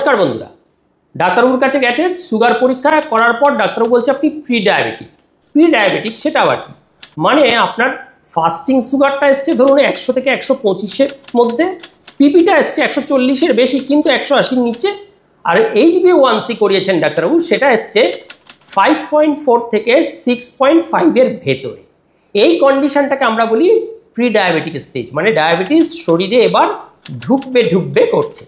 নমস্কার বন্ধুরা, ডাক্তারবাবুর কাছে গেছেন, সুগার পরীক্ষা করার পর ডাক্তারবাবু বলছে আপনি প্রি ডায়াবেটিক। সেটা আবার কি? মানে আপনার ফাস্টিং সুগারটা এসছে ধরুন 100 থেকে 125-এর মধ্যে, পিপিটা এসছে 140-এর বেশি কিন্তু 180-র নিচে, আর HbA1c করিয়েছেন ডাক্তারবাবু, সেটা এসছে 5.4 থেকে 6.5-এর ভেতরে। এই কন্ডিশনটাকে আমরা বলি প্রি ডায়াবেটিক স্টেজ, মানে ডায়াবেটিস শরীরে এবার ঢুকবে করছে।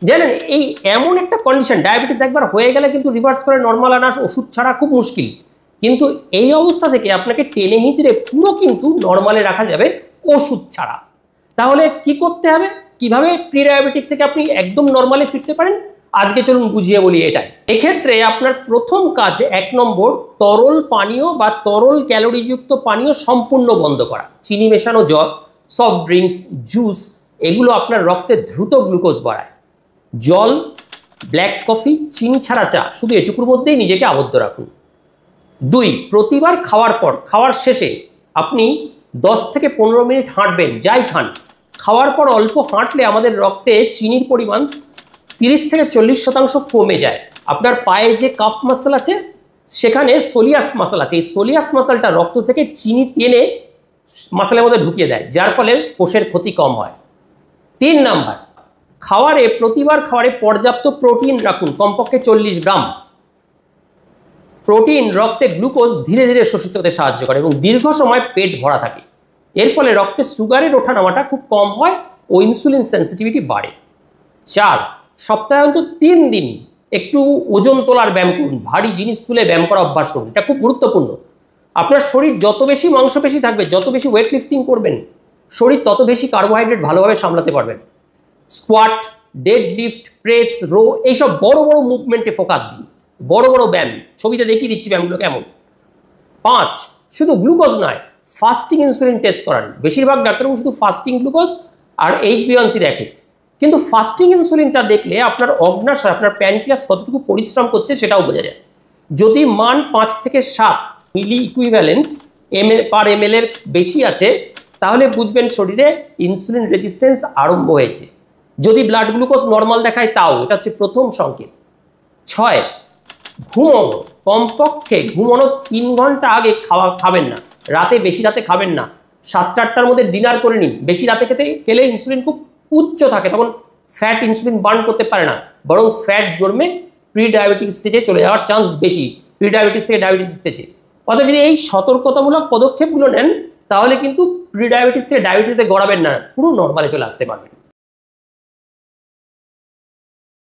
জানেন, এই এমন একটা কন্ডিশন, ডায়াবেটিস একবার হয়ে গেলে কিন্তু রিভার্স করে নর্মাল আনা ওষুধ ছাড়া খুব মুশকিল, কিন্তু এই অবস্থা থেকে আপনাকে টেনে হিঁচড়ে পুরো কিন্তু নর্মালে রাখা যাবে ওষুধ ছাড়া। তাহলে কি করতে হবে, কিভাবে প্রি ডায়াবেটিক থেকে আপনি একদম নর্মালে ফিরতে পারেন, আজকে চলুন বুঝিয়ে বলি এটাই। এক্ষেত্রে আপনার প্রথম কাজ 1 নম্বর, তরল পানীয় বা তরল ক্যালোরিযুক্ত পানীয় সম্পূর্ণ বন্ধ করা। চিনি মেশানো জল, সফট ড্রিঙ্কস, জুস, এগুলো আপনার রক্তে দ্রুত গ্লুকোজ বাড়ায়। জল, ব্ল্যাক কফি, চিনি ছাড়া চা, শুধু এটুকুর মধ্যেই নিজেকে আবদ্ধ রাখুন। 2, প্রতিবার খাওয়ার পর, খাওয়ার শেষে আপনি 10 থেকে 15 মিনিট হাঁটবেন, যাই খান। খাওয়ার পর অল্প হাঁটলে আমাদের রক্তে চিনির পরিমাণ 30 থেকে 40% কমে যায়। আপনার পায়ে যে কাফ মাসল আছে সেখানে সোলিয়াস মাসল আছে, এই সোলিয়াস মাসলটা রক্ত থেকে চিনি টেনে মাসলের মধ্যে ঢুকিয়ে দেয়, যার ফলে কোষের ক্ষতি কম হয়। 3 নাম্বার, প্রতিবার খাবারে পর্যাপ্ত প্রোটিন রাখুন, কমপক্ষে 40 গ্রাম। প্রোটিন রক্তে গ্লুকোজ ধীরে ধীরে শোষিত হতে সাহায্য করে এবং দীর্ঘ সময় পেট ভরা থাকে। এর ফলে রক্তে সুগারের ওঠানামাটা খুব কম হয় ও ইনসুলিন সেন্সিটিভিটি বাড়ে। 4, সপ্তাহে অন্তত 3 দিন একটু ওজন তোলার ব্যায়াম করুন, ভারী জিনিস তুলে ব্যায়াম করা অভ্যাস করুন, এটা খুব গুরুত্বপূর্ণ। আপনার শরীর যত বেশি মাংসপেশি থাকবে, যত বেশি ওয়েট লিফটিং করবেন, শরীর তত বেশি কার্বোহাইড্রেট ভালোভাবে সামলাতে পারবেন। Squat, deadlift, press, row, এইসব বড় বড় মুভমেন্টে ফোকাস দিন, বড় বড় ব্যায়াম, ছবিতে দেখিয়ে দিচ্ছি ব্যায়ামগুলো কেমন। 5, শুধু গ্লুকোজ নয়, ফাস্টিং ইনসুলিন টেস্ট করান। বেশিরভাগ ডাক্তারবাবু শুধু ফাস্টিং গ্লুকোজ আর HbA1c দেখে, কিন্তু ফাস্টিং ইনসুলিনটা দেখলে আপনার অগ্ন্যাশয়, আপনার প্যানক্রিয়াস কতটুকু পরিশ্রম করছে সেটাও বোঝা যায়। যদি মান 5 থেকে 7 মিলি ইকুইভ্যালেন্ট পার ml এর বেশি আছে, তাহলে বুঝবেন শরীরে ইনসুলিন রেজিস্ট্যান্স আরম্ভ হয়েছে। যদি ব্লাড গ্লুকোজ নর্মাল দেখায় তাও, এটা হচ্ছে প্রথম সংকেত। 6, ঘুমানো, কমপক্ষে ঘুমানোর 3 ঘন্টা আগে খাবেন না, বেশি রাতে খাবেন না। 7টা-8টার মধ্যে ডিনার করে নিন। বেশি রাতে খেলে ইনসুলিন খুব উচ্চ থাকে, তখন ফ্যাট ইনসুলিন বার্ন করতে পারে না, বরং ফ্যাট জন্মে প্রি ডায়াবেটিক স্টেজে চলে যাওয়ার চান্স বেশি, প্রি ডায়াবেটিস থেকে ডায়াবেটিস স্টেজে। অতএব যদি এই সতর্কতামূলক পদক্ষেপগুলো নেন, তাহলে কিন্তু প্রি ডায়াবেটিস থেকে ডায়াবেটিসে গড়াবেন না, পুরো নর্মালে চলে আসতে পারবেন।